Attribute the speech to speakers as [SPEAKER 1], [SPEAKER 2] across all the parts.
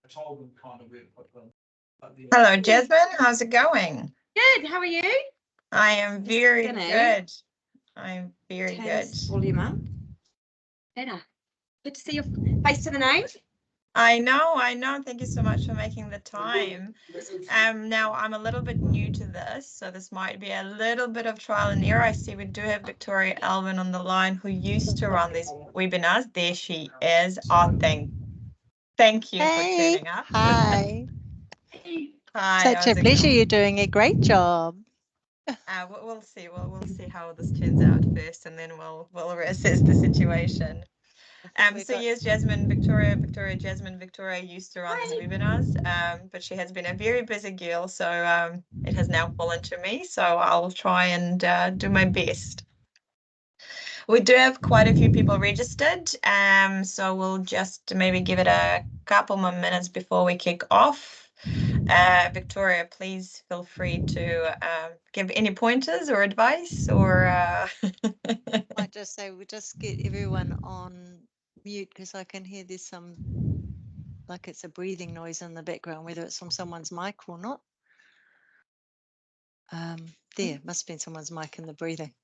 [SPEAKER 1] told them kind of where to put them.
[SPEAKER 2] Hello, Jasmin. How's it going?
[SPEAKER 3] Good. How are you?
[SPEAKER 2] I am very good. I'm very good.
[SPEAKER 3] Volume up. Better. Good to see your face to the name.
[SPEAKER 2] I know. Thank you so much for making the time. Now I'm a little bit new to this, so this might be a little bit of trial and error. I see we do have Victoria Alvin on the line who used to run these webinars. There she is. Oh, thank you for turning up.
[SPEAKER 4] Hi.
[SPEAKER 2] Hi.
[SPEAKER 4] Such a pleasure. You're doing a great job.
[SPEAKER 2] We'll see. We'll see how this turns out first, and then we'll reassess the situation. So yes, Jasmin, Victoria, Jasmin, Victoria used to run these webinars, but she has been a very busy girl, so it has now fallen to me. So I'll try and do my best. We do have quite a few people registered, so we'll just maybe give it a couple more minutes before we kick off. Victoria, please feel free to give any pointers or advice, or
[SPEAKER 4] I might just say we'll just get everyone on mute because I can hear there's some, like it's a breathing noise in the background, whether it's from someone's mic or not. There must have been someone's mic in the breathing.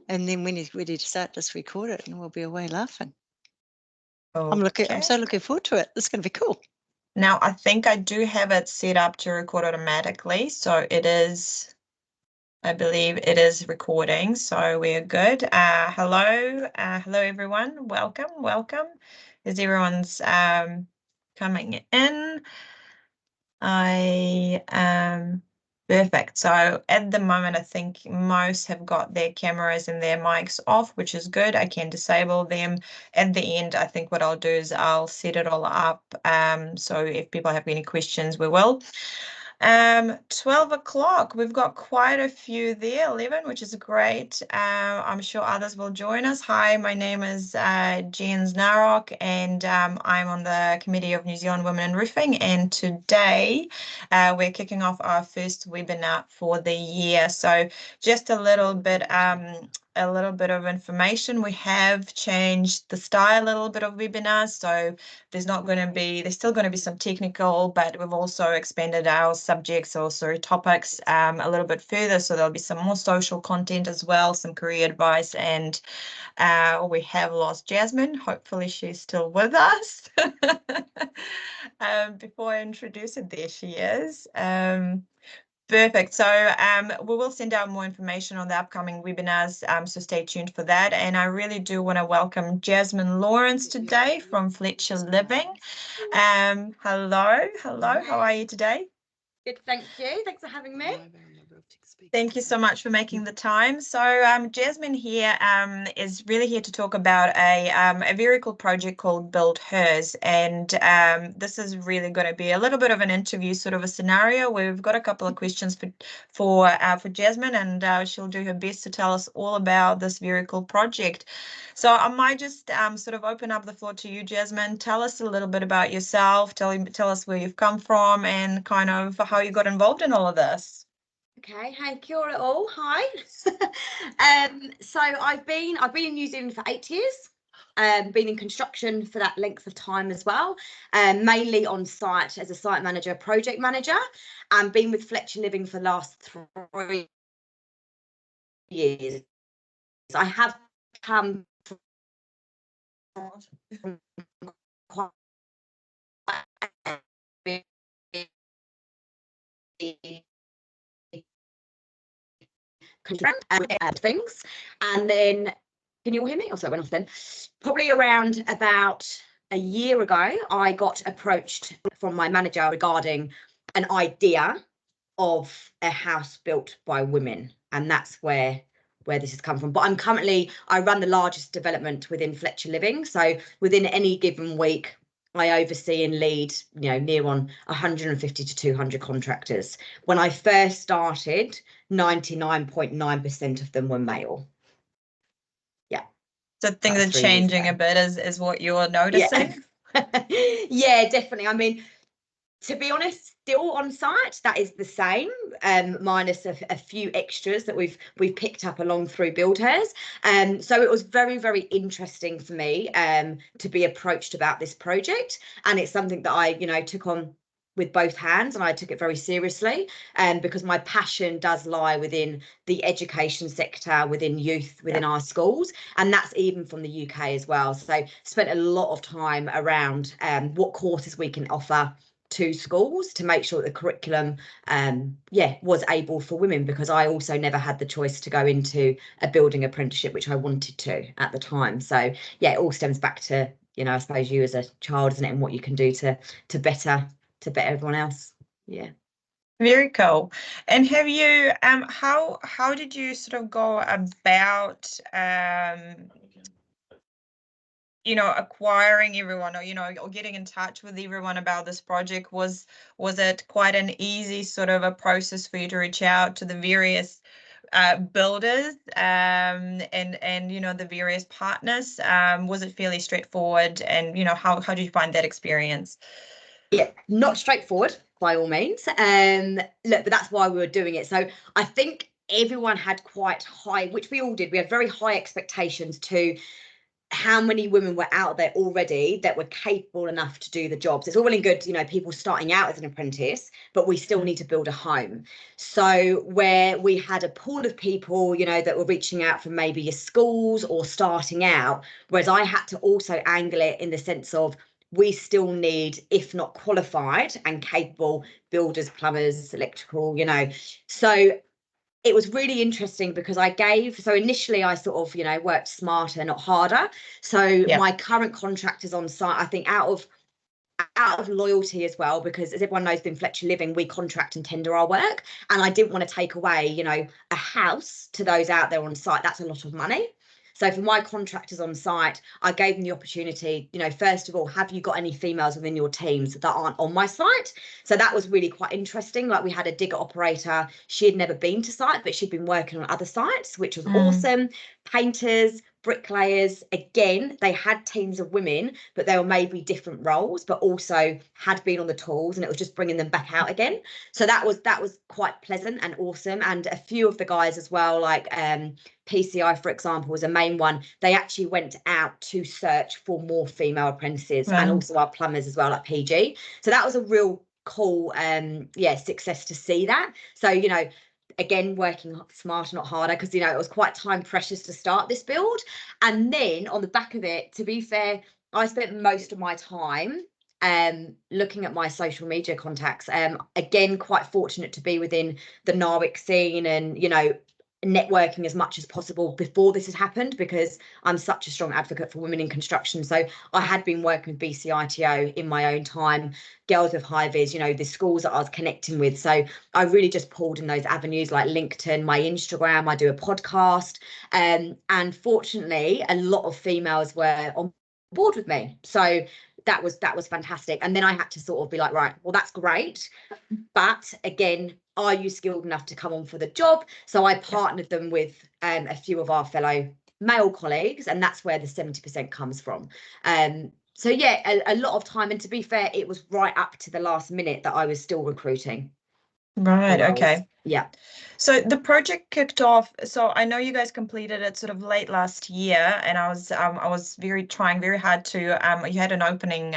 [SPEAKER 4] And then when he's ready to start, just record it and we'll be away laughing.
[SPEAKER 2] okay.
[SPEAKER 4] I'm so looking forward to it. It's going to be cool.
[SPEAKER 2] Now, I think I do have it set up to record automatically. So it is, I believe it is recording. So we're good. Hello, everyone. Welcome. As everyone's coming in, perfect. So at the moment, I think most have got their cameras and their mics off, which is good. I can disable them. At the end, I think what I'll do is I'll set it all up. So if people have any questions, we will. 12 o'clock, we've got quite a few there, 11, which is great. I'm sure others will join us. Hi, my name is Jens Narok, and I'm on the Committee of New Zealand Women in Roofing, and today we're kicking off our first webinar for the year. So just a little bit of information. We have changed the style a little bit of webinars, so there's still going to be some technical, but we've also expanded our subjects, also topics a little bit further, so there'll be some more social content as well, some career advice, and we have lost Jasmin. Hopefully she's still with us. Before I introduce her, there she is. Perfect. So we will send out more information on the upcoming webinars, so stay tuned for that. And I really do want to welcome Jasmin Lawrence today from Fletcher Living. Hello, how are you today?
[SPEAKER 3] Good, thank you. Thanks for having me.
[SPEAKER 2] Thank you so much for making the time. So Jasmin here is really here to talk about a very cool project called BUILDhers, and this is really going to be a little bit of an interview sort of a scenario where we've got a couple of questions for Jasmin, and she'll do her best to tell us all about this very cool project. So I might just sort of open up the floor to you, Jasmin. Tell us a little bit about yourself. Tell us where you've come from and kind of how you got involved in all of this.
[SPEAKER 3] Okay, hey, kia ora all. Hi. So I've been in New Zealand for 8 years. Been in construction for that length of time as well, mainly on site as a site manager, project manager, and been with Fletcher Living for the last 3 years. I have come from quite and things, and then can you all hear me? Also, I went off then. Probably around about a year ago, I got approached from my manager regarding an idea of a house built by women, and that's where this has come from. But I run the largest development within Fletcher Living, so within any given week I oversee and lead, near on 150 to 200 contractors. When I first started, 99.9% of them were male. Yeah.
[SPEAKER 2] So things are changing a bit, is what you're noticing?
[SPEAKER 3] Yeah. Yeah, definitely. I mean, To be honest, still on site, that is the same, minus a few extras that we've picked up along through BUILDhers. So it was very, very interesting for me to be approached about this project, and it's something that I, took on with both hands, and I took it very seriously, because my passion does lie within the education sector, within youth, within our schools, and that's even from the UK as well. So spent a lot of time around what courses we can offer to schools to make sure that the curriculum was able for women, because I also never had the choice to go into a building apprenticeship, which I wanted to at the time. So yeah, it all stems back to, I suppose, you as a child, isn't it, and what you can do to better everyone else. Yeah.
[SPEAKER 2] Very cool. And have you how did you sort of go about acquiring everyone, or getting in touch with everyone about this project? Was it quite an easy sort of a process for you to reach out to the various builders and the various partners? Was it fairly straightforward? And how did you find that experience?
[SPEAKER 3] Yeah, not straightforward by all means. Look, but that's why we were doing it. So I think everyone had quite high, which we all did. We had very high expectations to how many women were out there already that were capable enough to do the jobs. It's all well and good, people starting out as an apprentice, but we still need to build a home. So where we had a pool of people, that were reaching out from maybe your schools or starting out, whereas I had to also angle it in the sense of, we still need, if not qualified and capable, builders, plumbers, electrical, So it was really interesting because so initially I sort of, worked smarter, not harder. So my current contractors on site, I think out of loyalty as well, because as everyone knows, in Fletcher Living, we contract and tender our work. And I didn't want to take away, a house to those out there on site. That's a lot of money. So for my contractors on site, I gave them the opportunity, first of all, have you got any females within your teams that aren't on my site? So that was really quite interesting. Like, we had a digger operator. She had never been to site, but she'd been working on other sites, which was awesome. Painters, bricklayers, again, they had teams of women, but they were maybe different roles, but also had been on the tools, and it was just bringing them back out again. So that was quite pleasant and awesome. And a few of the guys as well, like PCI, for example, was a main one. They actually went out to search for more female apprentices, and also our plumbers as well, like PG. So that was a real cool success to see that. So again, working smarter, not harder, because it was quite time precious to start this build. And then on the back of it, to be fair, I spent most of my time looking at my social media contacts. Again, quite fortunate to be within the NZWiR scene, and networking as much as possible before this had happened, because I'm such a strong advocate for women in construction. So I had been working with BCITO in my own time, Girls with High Vis, the schools that I was connecting with. So I really just pulled in those avenues, like LinkedIn, my Instagram. I do a podcast, and fortunately a lot of females were on board with me. So that was fantastic. And then I had to sort of be like, right, well, that's great, but again, are you skilled enough to come on for the job? So I partnered them with a few of our fellow male colleagues, and that's where the 70% comes from. So yeah, a lot of time. And to be fair, it was right up to the last minute that I was still recruiting.
[SPEAKER 2] Right. Okay.
[SPEAKER 3] Yeah.
[SPEAKER 2] So the project kicked off. So I know you guys completed it sort of late last year, and I was trying very hard to. You had an opening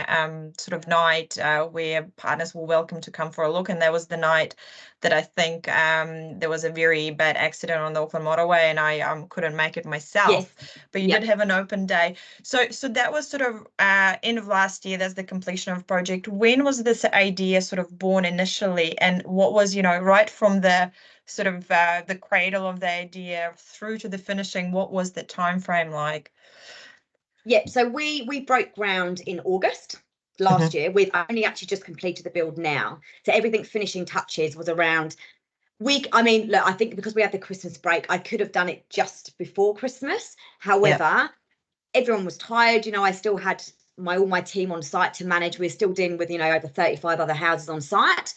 [SPEAKER 2] sort of night where partners were welcome to come for a look, and that was the night that I think there was a very bad accident on the Auckland motorway, and I couldn't make it myself.
[SPEAKER 3] Yes.
[SPEAKER 2] But you did have an open day. So that was sort of end of last year. That's the completion of the project. When was this idea sort of born initially, and what was right from the sort of the cradle of the idea through to the finishing? What was the time frame like?
[SPEAKER 3] Yeah, so we broke ground in August last year. We've only actually just completed the build now, so everything finishing touches was around week. I mean, look, I think because we had the Christmas break, I could have done it just before Christmas. However, everyone was tired. I still had all my team on site to manage. We're still dealing with over 35 other houses on site,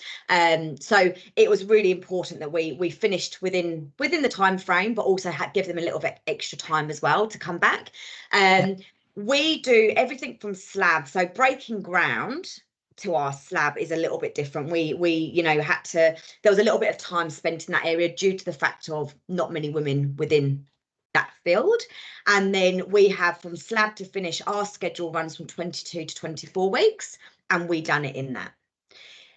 [SPEAKER 3] so it was really important that we finished within the time frame, but also give them a little bit extra time as well to come back. We do everything from slab, so breaking ground to our slab is a little bit different. We you know, there was a little bit of time spent in that area due to the fact of not many women within that field. And then we have from slab to finish, our schedule runs from 22 to 24 weeks, and we done it in that.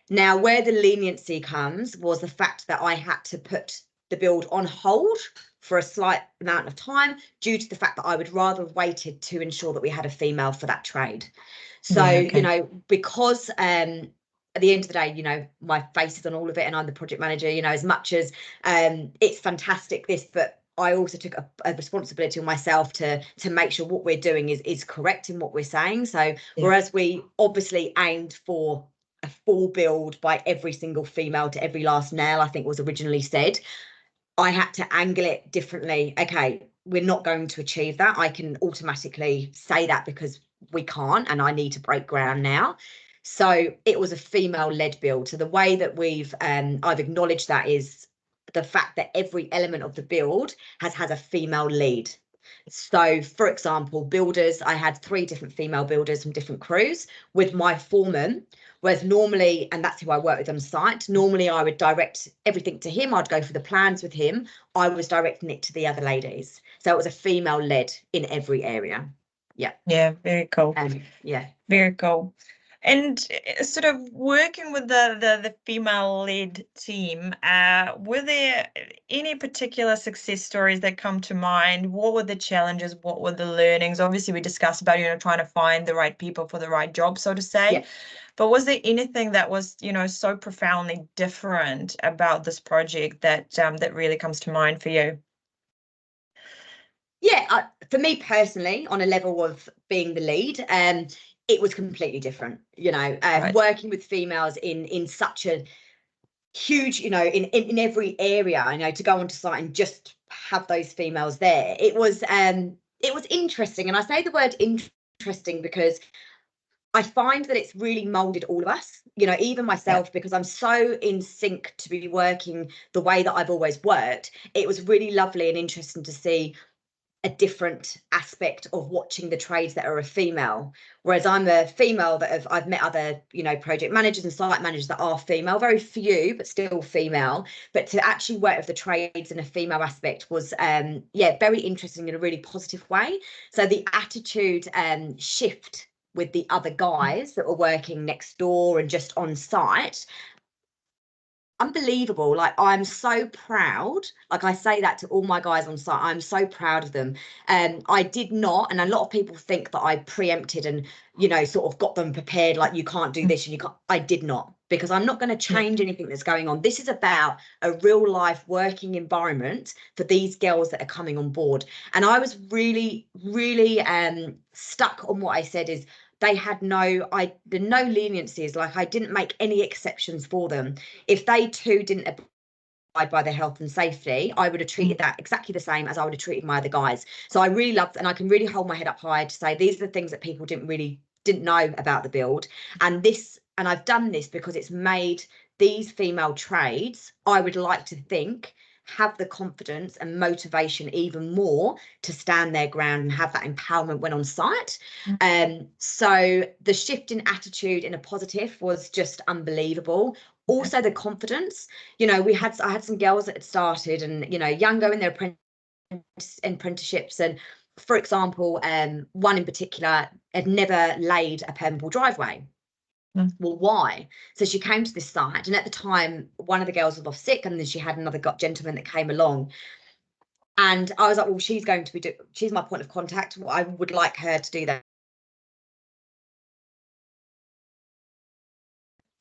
[SPEAKER 3] Now, where the leniency comes was the fact that I had to put the build on hold for a slight amount of time due to the fact that I would rather have waited to ensure that we had a female for that trade. So,
[SPEAKER 2] Yeah, okay.
[SPEAKER 3] you know, because at the end of the day, you know, my face is on all of it and I'm the project manager, you know, as much as it's fantastic this, but I also took a responsibility on myself to make sure what we're doing is correct in what we're saying. So whereas we obviously aimed for a full build by every single female to every last nail, I think was originally said, I had to angle it differently. Okay, we're not going to achieve that. I can automatically say that because we can't, and I need to break ground now. So it was a female-led build. So the way that I've acknowledged that is the fact that every element of the build has a female lead. So, for example, builders, I had 3 different female builders from different crews with my foreman, whereas normally, and that's who I work with on site, normally I would direct everything to him. I'd go for the plans with him. I was directing it to the other ladies. So it was a female led in every area. Yeah.
[SPEAKER 2] Yeah, very cool.
[SPEAKER 3] Yeah.
[SPEAKER 2] Very cool. And sort of working with the female-led team, were there any particular success stories that come to mind? What were the challenges? What were the learnings? Obviously, we discussed about, you know, trying to find the right people for the right job, so to say.
[SPEAKER 3] Yeah.
[SPEAKER 2] But was there anything that was, you know, so profoundly different about this project that that really comes to mind for you?
[SPEAKER 3] Yeah, for me personally, on a level of being the lead, it was completely different. You know,
[SPEAKER 2] Right.
[SPEAKER 3] working with females in such a huge, you know, in every area, you know, to go onto site and just have those females there. It was interesting, and I say the word interesting because I find that it's really molded all of us, you know, even myself, because I'm so in sync to be working the way that I've always worked. It was really lovely and interesting to see a different aspect of watching the trades that are a female, whereas I'm a female that I've met other, you know, project managers and site managers that are female, very few, but still female. But to actually work with the trades in a female aspect was, yeah, very interesting in a really positive way. So the attitude shift with the other guys that were working next door and just on site, unbelievable. Like, I'm so proud. Like, I say that to all my guys on site, I'm so proud of them. I did not, and a lot of people think that I preempted and, you know, sort of got them prepared, like, you can't do this and you can't. I did not, because I'm not going to change anything that's going on. This is about a real life working environment for these girls that are coming on board. And I was really stuck on what I said is, they had no leniencies. Like, I didn't make any exceptions for them. If they too didn't abide by their health and safety, I would have treated that exactly the same as I would have treated my other guys. So I really loved, and I can really hold my head up high to say these are the things that people didn't know about the build. And I've done this because it's made these female trades, I would like to think, have the confidence and motivation even more to stand their ground and have that empowerment when on site. So the shift in attitude in a positive was just unbelievable. Also the confidence, you know, I had some girls that had started and, you know, younger in their apprenticeships, and for example, one in particular had never laid a permeable driveway. Well, why? So she came to this site, and at the time, one of the girls was off sick, and then she had another gentleman that came along. And I was like, well, she's my point of contact. Well, I would like her to do that.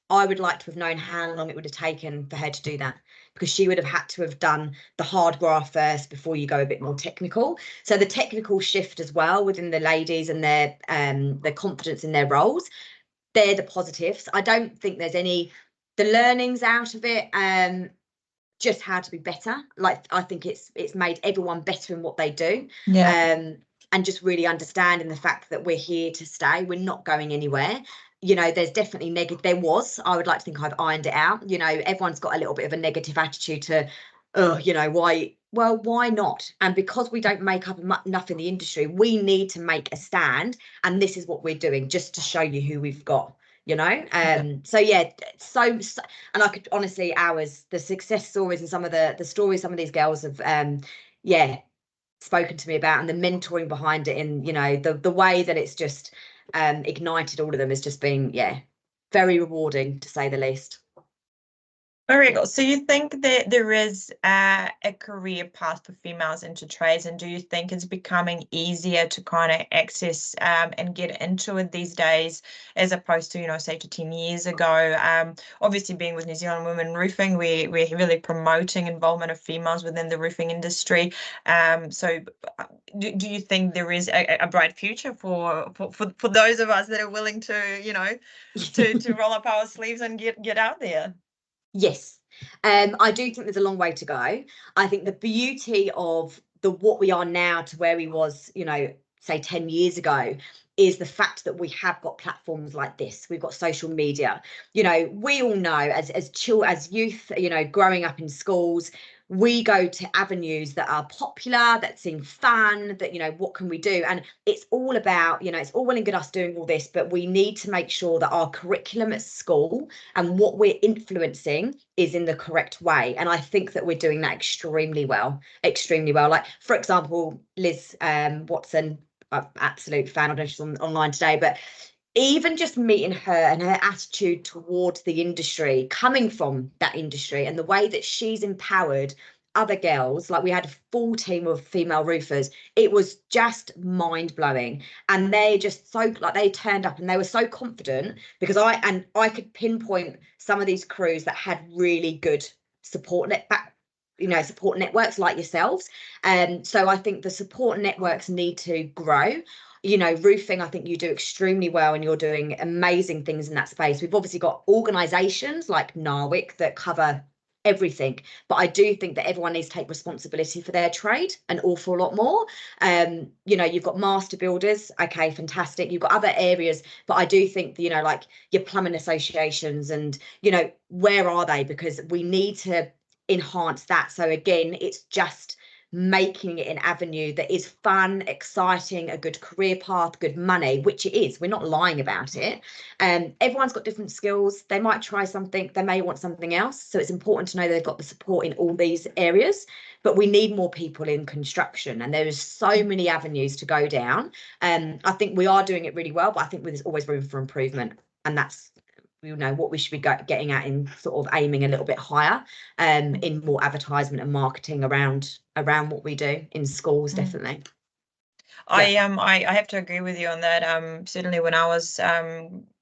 [SPEAKER 3] I would like to have known how long it would have taken for her to do that, because she would have had to have done the hard graft first before you go a bit more technical. So the technical shift as well within the ladies and their confidence in their roles, they're the positives. I don't think there's the learnings out of it, just how to be better. Like, I think it's made everyone better in what they do. And just really understanding the fact that we're here to stay, we're not going anywhere. You know, there's definitely I would like to think I've ironed it out. You know, everyone's got a little bit of a negative attitude to, oh, you know, why not? And because we don't make up enough in the industry, we need to make a stand, and this is what we're doing, just to show you who we've got. you know. So yeah, so and I could honestly hours, the success stories and some of the stories some of these girls have yeah spoken to me about, and the mentoring behind it, and you know the way that it's just ignited all of them has just been, yeah, very rewarding to say the least.
[SPEAKER 2] Very good. So you think that there is a career path for females into trades, and do you think it's becoming easier to kind of access and get into it these days, as opposed to, you know, say to 10 years ago? Obviously, being with New Zealand Women Roofing, we're heavily promoting involvement of females within the roofing industry. So do you think there is a bright future for those of us that are willing to, you know, to roll up our sleeves and get out there?
[SPEAKER 3] Yes, I do think there's a long way to go. I think the beauty of what we are now to where we was, you know, say 10 years ago, is the fact that we have got platforms like this. We've got social media. You know, we all know as youth, you know, growing up in schools, we go to avenues that are popular, that seem fun, that, you know, what can we do? And it's all about, you know, it's all well and good us doing all this, but we need to make sure that our curriculum at school and what we're influencing is in the correct way. And I think that we're doing that extremely well, extremely well. Like, for example, Liz Watson, I'm an absolute fan. I don't know if she's online today, but even just meeting her and her attitude towards the industry, coming from that industry, and the way that she's empowered other girls, like we had a full team of female roofers, it was just mind-blowing. And they just so, like, they turned up and they were so confident, because I could pinpoint some of these crews that had really good support networks like yourselves. So I think the support networks need to grow. You know, roofing, I think you do extremely well, and you're doing amazing things in that space. We've obviously got organisations like NZWiR that cover everything, but I do think that everyone needs to take responsibility for their trade an awful lot more. You know, you've got master builders, okay, fantastic. You've got other areas, but I do think, you know, like your plumbing associations, and, you know, where are they? Because we need to enhance that. So again, it's just making it an avenue that is fun, exciting, a good career path, good money, which it is. We're not lying about it. Everyone's got different skills. They might try something, they may want something else. So it's important to know they've got the support in all these areas. But we need more people in construction, and there is so many avenues to go down. I think we are doing it really well, but I think there's always room for improvement. And that's, you know, what we should be getting at, in sort of aiming a little bit higher in more advertisement and marketing around what we do in schools, definitely.
[SPEAKER 2] I have to agree with you on that. Certainly when I was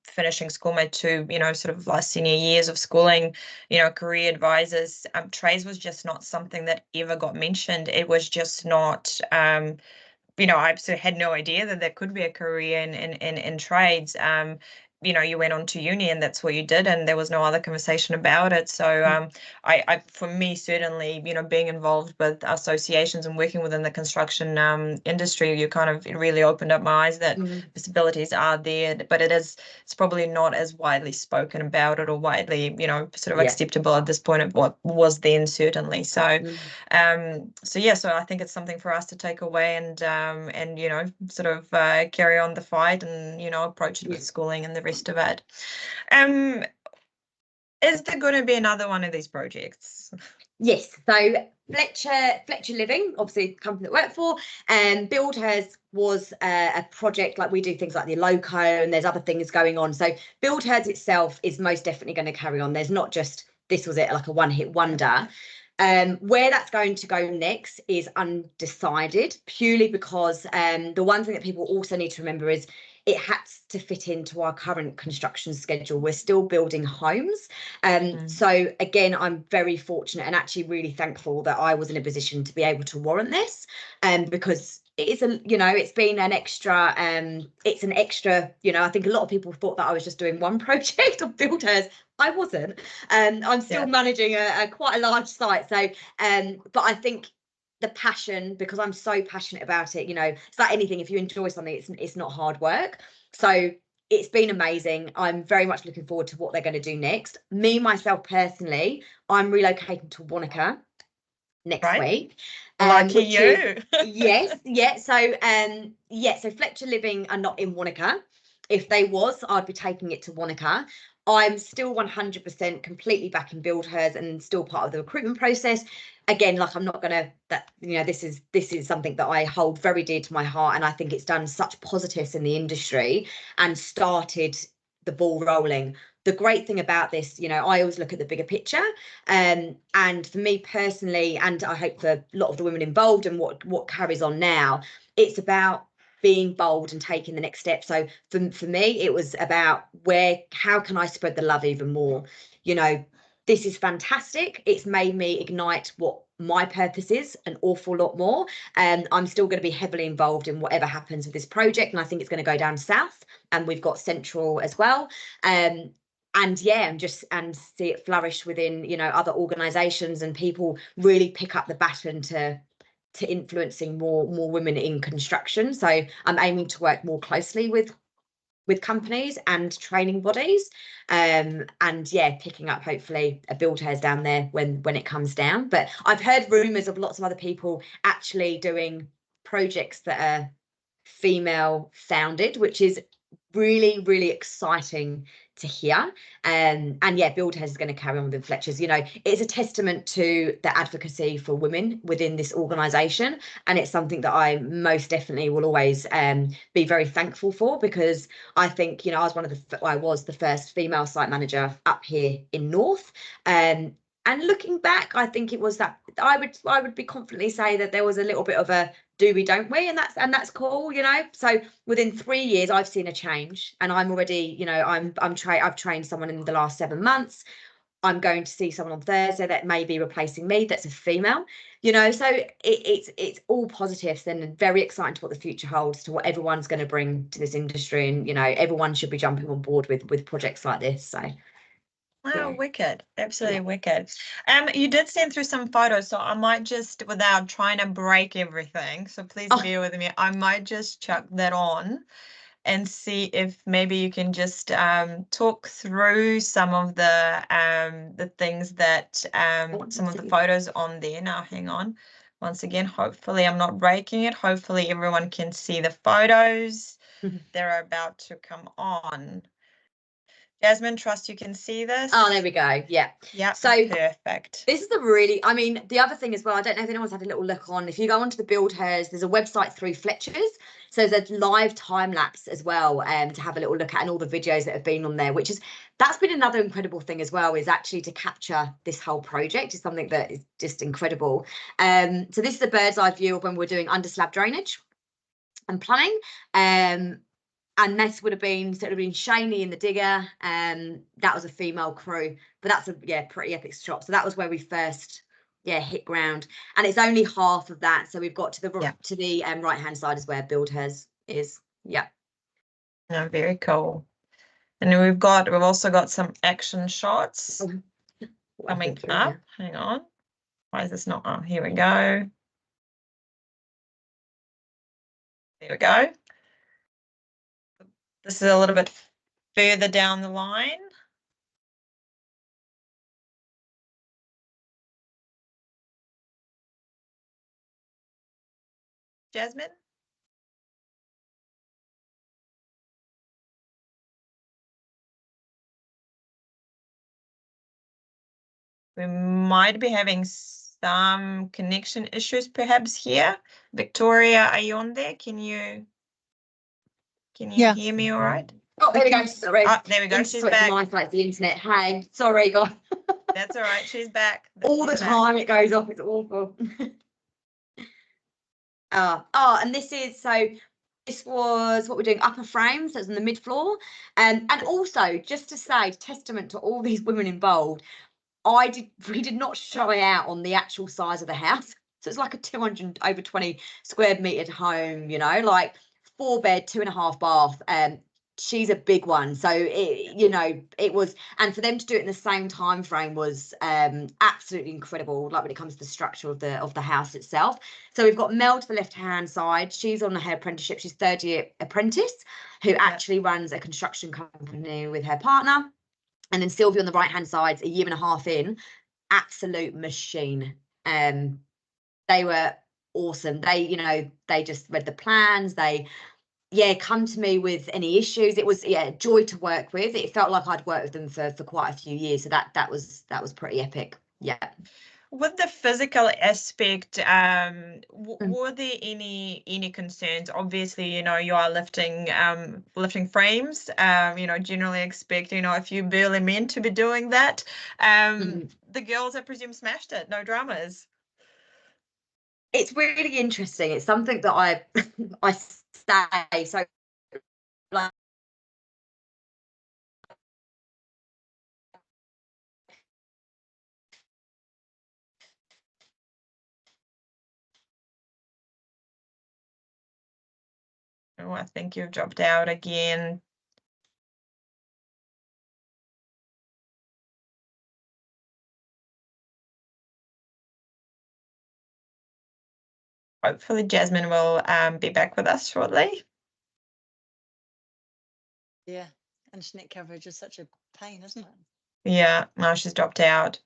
[SPEAKER 2] finishing school, my two, you know, sort of last senior years of schooling, you know, career advisors, trades was just not something that ever got mentioned. It was just not, you know, I sort of had no idea that there could be a career in trades. You know, you went on to uni and that's what you did, and there was no other conversation about it. So I for me, certainly, you know, being involved with associations and working within the construction industry, you kind of, it really opened up my eyes that possibilities are there, but it's probably not as widely spoken about it, or widely, you know, sort of acceptable at this point of what was then, certainly. So so yeah, so I think it's something for us to take away and you know, sort of carry on the fight, and, you know, approach it with schooling and the rest of it. Is there going to be another one of these projects?
[SPEAKER 3] Yes, so Fletcher Living, obviously the company that I work for, and BUILDhers was a project. Like, we do things like the Loco, and there's other things going on. So BUILDhers itself is most definitely going to carry on. There's not just, this was it, like a one-hit wonder. Where that's going to go next is undecided, purely because the one thing that people also need to remember is it has to fit into our current construction schedule. We're still building homes. So again, I'm very fortunate and actually really thankful that I was in a position to be able to warrant this, because it is a, you know, it's been an extra, it's an extra, you know, I think a lot of people thought that I was just doing one project of BUILDhers. I wasn't. I'm still managing a quite a large site. So, but I think the passion, because I'm so passionate about it, you know, it's like anything. If you enjoy something, it's not hard work. So it's been amazing. I'm very much looking forward to what they're going to do next. Me, myself personally, I'm relocating to Wanaka next week.
[SPEAKER 2] Lucky you.
[SPEAKER 3] Yes, yeah. So so Fletcher Living are not in Wanaka. if they was, I'd be taking it to Wanaka. I'm still 100% completely back in BUILDhers and still part of the recruitment process. Again, like I'm not gonna, that, you know, this is something that I hold very dear to my heart, and I think it's done such positives in the industry and started the ball rolling. The great thing about this, you know, I always look at the bigger picture, and for me personally, and I hope for a lot of the women involved and what carries on now, it's about being bold and taking the next step. So for me, it was about how can I spread the love even more? You know, this is fantastic. It's made me ignite what my purpose is an awful lot more. And I'm still going to be heavily involved in whatever happens with this project. And I think it's going to go down south, and we've got central as well. And yeah, and see it flourish within, you know, other organizations, and people really pick up the baton to influencing more women in construction. So I'm aiming to work more closely with companies and training bodies, and yeah, picking up hopefully a BUILDhers down there when it comes down. But I've heard rumours of lots of other people actually doing projects that are female founded, which is really, really exciting to hear. And yeah, BUILDhers is going to carry on with Fletcher's. You know, it's a testament to the advocacy for women within this organisation, and it's something that I most definitely will always be very thankful for, because I think, you know, I was the first female site manager up here in North, and looking back, I think it was that I would be confidently say that there was a little bit of a do we, don't we, and that's cool, you know. So within 3 years, I've seen a change, and I'm already, you know, I've trained someone in the last 7 months. I'm going to see someone on Thursday that may be replacing me. That's a female, you know. So it's all positives, and very exciting to what the future holds, to what everyone's going to bring to this industry, and you know, everyone should be jumping on board with projects like this. So.
[SPEAKER 2] Oh,
[SPEAKER 3] Yeah.
[SPEAKER 2] wicked. Absolutely
[SPEAKER 3] Yeah.
[SPEAKER 2] wicked. You did send through some photos, so I might just, without trying to break everything, so please bear with me, I might just chuck that on and see if maybe you can just talk through some of the things that some of the photos on there. Now, hang on. Once again, hopefully I'm not breaking it. Hopefully everyone can see the photos. They're about to come on. Jasmin, trust you can see this.
[SPEAKER 3] Oh, there we go. Yeah.
[SPEAKER 2] Yeah.
[SPEAKER 3] So
[SPEAKER 2] perfect.
[SPEAKER 3] this is I mean, the other thing as well, I don't know if anyone's had a little look on, if you go onto the BUILDhers, there's a website through Fletcher's. So there's a live time lapse as well, to have a little look at, and all the videos that have been on there, that's been another incredible thing as well, is actually to capture this whole project is something that is just incredible. So this is a bird's eye view of when we're doing under slab drainage and plumbing. And this would have been Shaney in the digger, and that was a female crew, but that's a pretty epic shot. So that was where we first hit ground, and it's only half of that. So we've got to the right hand side is where BUILDhers is. Yeah.
[SPEAKER 2] No, very cool. And we've also got some action shots coming up. Hang on. Why is this not on? Here we go. There we go. This is a little bit further down the line. Jasmin? We might be having some connection issues perhaps here. Victoria, are you on there? Can you hear me all right?
[SPEAKER 3] Oh, there we go. Sorry.
[SPEAKER 2] There we go. She's back.
[SPEAKER 3] My site's the internet. Hey, sorry, guys.
[SPEAKER 2] That's all right. She's back.
[SPEAKER 3] All the time it goes off. It's awful. And this was what we're doing, upper frames. So it's on the mid floor, and also just to say, testament to all these women involved. We did not shy out on the actual size of the house. So it's like a 220 square meter home, you know, like 4 bed, 2.5 bath. She's a big one. So it was, and for them to do it in the same time frame was absolutely incredible. Like when it comes to the structure of the house itself. So we've got Mel to the left hand side. She's on her apprenticeship. She's 3rd year apprentice who actually runs a construction company with her partner. And then Sylvia on the right hand side's 1.5 years in, absolute machine. They were awesome. They just read the plans. They yeah, come to me with any issues. It was, yeah, joy to work with. It felt like I'd worked with them for quite a few years, so that was pretty epic. Yeah.
[SPEAKER 2] With the physical aspect, were there any concerns? Obviously, you know, you are lifting frames. You know, generally expect, you know, a few burly men to be doing that. The girls, I presume, smashed it. No dramas.
[SPEAKER 3] It's really interesting. It's something that I I say so. Like,
[SPEAKER 2] Oh, I think you've dropped out again. Hopefully Jasmin will be back with us shortly.
[SPEAKER 4] Yeah, and internet coverage is such a pain, isn't it?
[SPEAKER 2] Yeah, no, she's dropped out.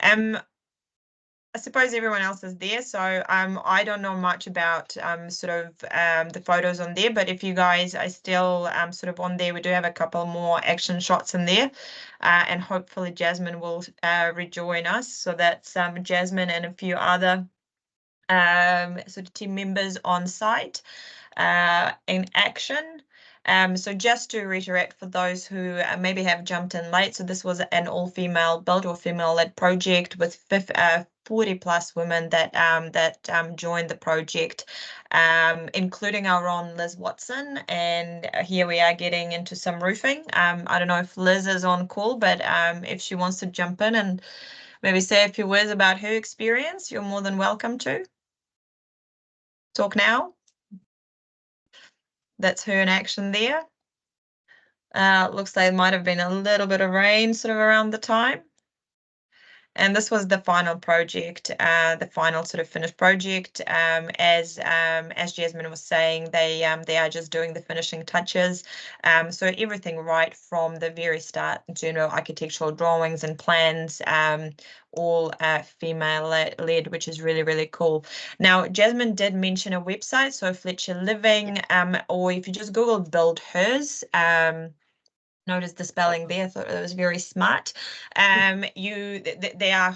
[SPEAKER 2] I suppose everyone else is there, so I don't know much about sort of the photos on there, but if you guys are still sort of on there, we do have a couple more action shots in there, and hopefully Jasmin will rejoin us. So that's Jasmin and a few other sort of team members on site in action. So just to reiterate for those who maybe have jumped in late, so this was an all-female build or female-led project with 40 plus women that joined the project, including our own Liz Watson. And here we are getting into some roofing. I don't know if Liz is on call, but if she wants to jump in and maybe say a few words about her experience, you're more than welcome to. Talk now. That's her in action there. Looks like it might have been a little bit of rain sort of around the time. And this was the final project, the final sort of finished project. As Jasmin was saying, they are just doing the finishing touches. So everything right from the very start, general architectural drawings and plans, all female led, which is really, really cool. Now, Jasmin did mention a website, so Fletcher Living, or if you just Google BUILDhers, notice the spelling there. I thought it was very smart. They are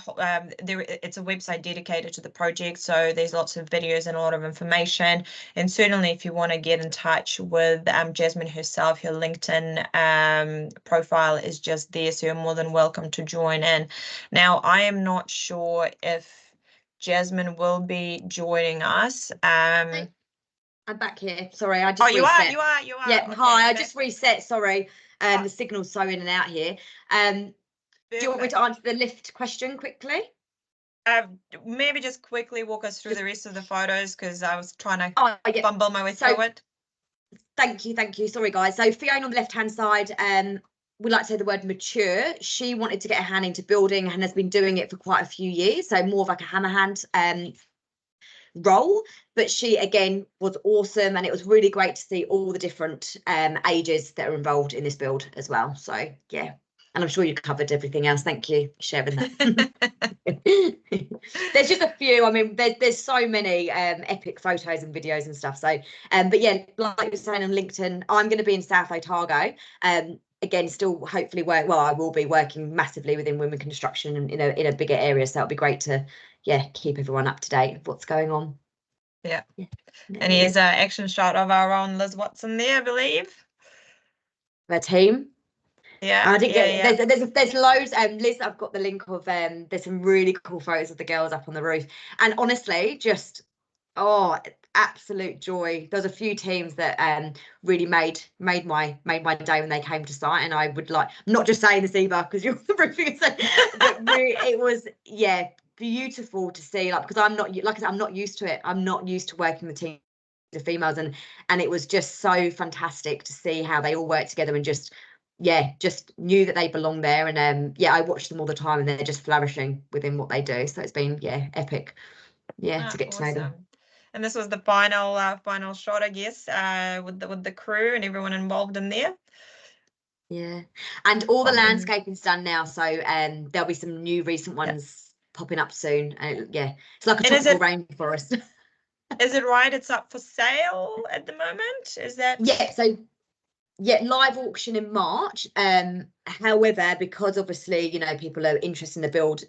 [SPEAKER 2] there. It's a website dedicated to the project, so there's lots of videos and a lot of information. And certainly, if you want to get in touch with Jasmin herself, her LinkedIn profile is just there, so you're more than welcome to join in. Now, I am not sure if Jasmin will be joining us.
[SPEAKER 3] I'm back here. Sorry, I just
[SPEAKER 2] you
[SPEAKER 3] reset.
[SPEAKER 2] You are.
[SPEAKER 3] Yeah,
[SPEAKER 2] okay,
[SPEAKER 3] hi. I just reset. Sorry, the signal's so in and out here. Do you want me to answer the lift question quickly?
[SPEAKER 2] Maybe just quickly walk us through the rest of the photos because I was trying to bumble my way through it.
[SPEAKER 3] Thank you. Sorry, guys. So Fiona on the left-hand side, we like to say the word mature. She wanted to get her hand into building and has been doing it for quite a few years. So more of like a hammer hand role, but she again was awesome, and it was really great to see all the different ages that are involved in this build as well. So yeah, and I'm sure you covered everything else. Thank you for sharing that. There's just a few. I mean, there's so many epic photos and videos and stuff. So but yeah, like you were saying on LinkedIn, I'm going to be in South Otago. Again, still hopefully I will be working massively within women construction and in a bigger area, so it'll be great to keep everyone up to date with what's going on.
[SPEAKER 2] Yeah. And here's an action shot of our own Liz Watson there, I believe.
[SPEAKER 3] Their team.
[SPEAKER 2] Yeah.
[SPEAKER 3] I didn't get there's loads. Liz, I've got the link of there's some really cool photos of the girls up on the roof, and honestly, just absolute joy. There's a few teams that really made my day when they came to site, and I would like, I'm not just saying this either because you're the roofing, but really, it was beautiful to see, like, because I'm not, like I said, I'm not used to it. I'm not used to working with teams of females, and it was just so fantastic to see how they all work together and just knew that they belong there. And I watch them all the time, and they're just flourishing within what they do. So it's been epic to get to know them.
[SPEAKER 2] And this was the final shot, I guess, with the crew and everyone involved in there.
[SPEAKER 3] Yeah, and all the landscaping's done now, so there'll be some new recent ones popping up soon. It's like a tropical rainforest.
[SPEAKER 2] Is it right? It's up for sale at the moment. Is that?
[SPEAKER 3] Yeah, so yeah, live auction in March. However, because obviously, you know, people are interested in the build,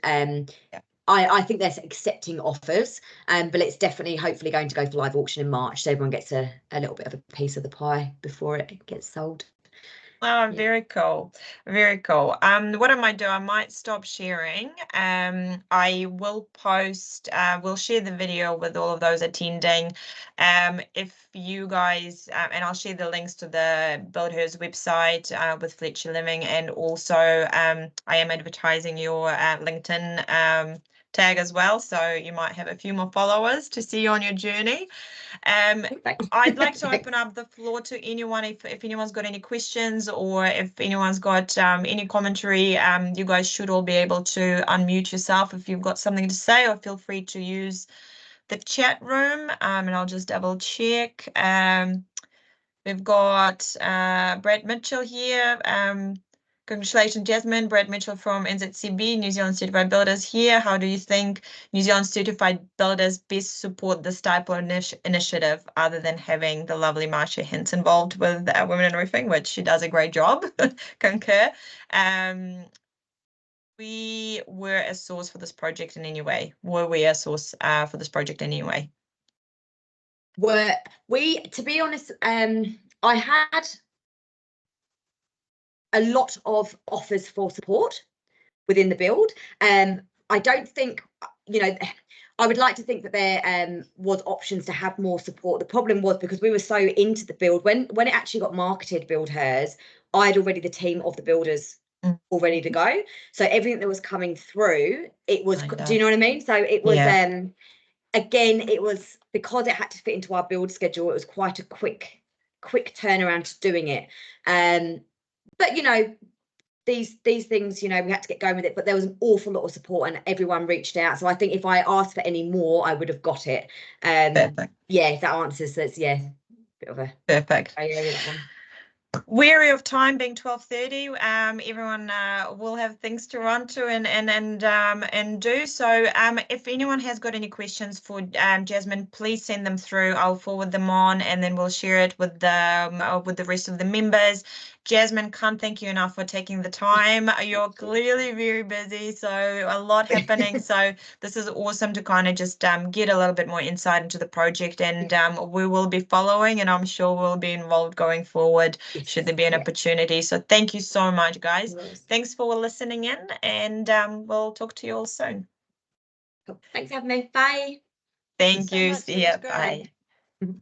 [SPEAKER 3] I think they're accepting offers, but it's definitely hopefully going to go for live auction in March, so everyone gets a little bit of a piece of the pie before it gets sold.
[SPEAKER 2] Oh,
[SPEAKER 3] Yeah.
[SPEAKER 2] very cool. Very cool. What I might do, I might stop sharing. I will post, we'll share the video with all of those attending. If you guys, and I'll share the links to the BUILDhers website with Fletcher Living, and also I am advertising your LinkedIn tag as well, so you might have a few more followers to see you on your journey. I'd like to open up the floor to anyone if anyone's got any questions, or if anyone's got any commentary. You guys should all be able to unmute yourself if you've got something to say, or feel free to use the chat room, and I'll just double check. We've got Brad Mitchell here. Congratulations, Jasmin. Brad Mitchell from NZCB, New Zealand Certified Builders here. How do you think New Zealand Certified Builders best support this type of initiative, other than having the lovely Marcia Hintz involved with Women in Roofing, which she does a great job? Concur. We were a source for this project in any way? Were we a source for this project in any way?
[SPEAKER 3] To be honest, I had a lot of offers for support within the build. I don't think, you know, I would like to think that there was options to have more support. The problem was because we were so into the build, when it actually got marketed, BUILDhers, I had already the team of the builders all ready to go. So everything that was coming through, it was, do you know what I mean? So it was, again, it was, because it had to fit into our build schedule, it was quite a quick turnaround to doing it. But you know, these things, you know, we had to get going with it, but there was an awful lot of support and everyone reached out. So I think if I asked for any more, I would have got it.
[SPEAKER 2] Perfect.
[SPEAKER 3] Yeah, if that answers, that's bit of a
[SPEAKER 2] perfect.
[SPEAKER 3] area, that one.
[SPEAKER 2] Wary of time being 12:30, everyone will have things to run to and do. So if anyone has got any questions for Jasmin, please send them through. I'll forward them on, and then we'll share it with the rest of the members. Jasmin, can't thank you enough for taking the time. You're clearly very busy, so a lot happening. So this is awesome to kind of just get a little bit more insight into the project, and we will be following, and I'm sure we'll be involved going forward should there be an opportunity. So thank you so much, guys. Thanks for listening in, and we'll talk to you all soon.
[SPEAKER 3] Cool. Thanks for having me. Bye.
[SPEAKER 2] Thank you.
[SPEAKER 4] So much.
[SPEAKER 2] See ya.
[SPEAKER 4] It was great.
[SPEAKER 2] Bye.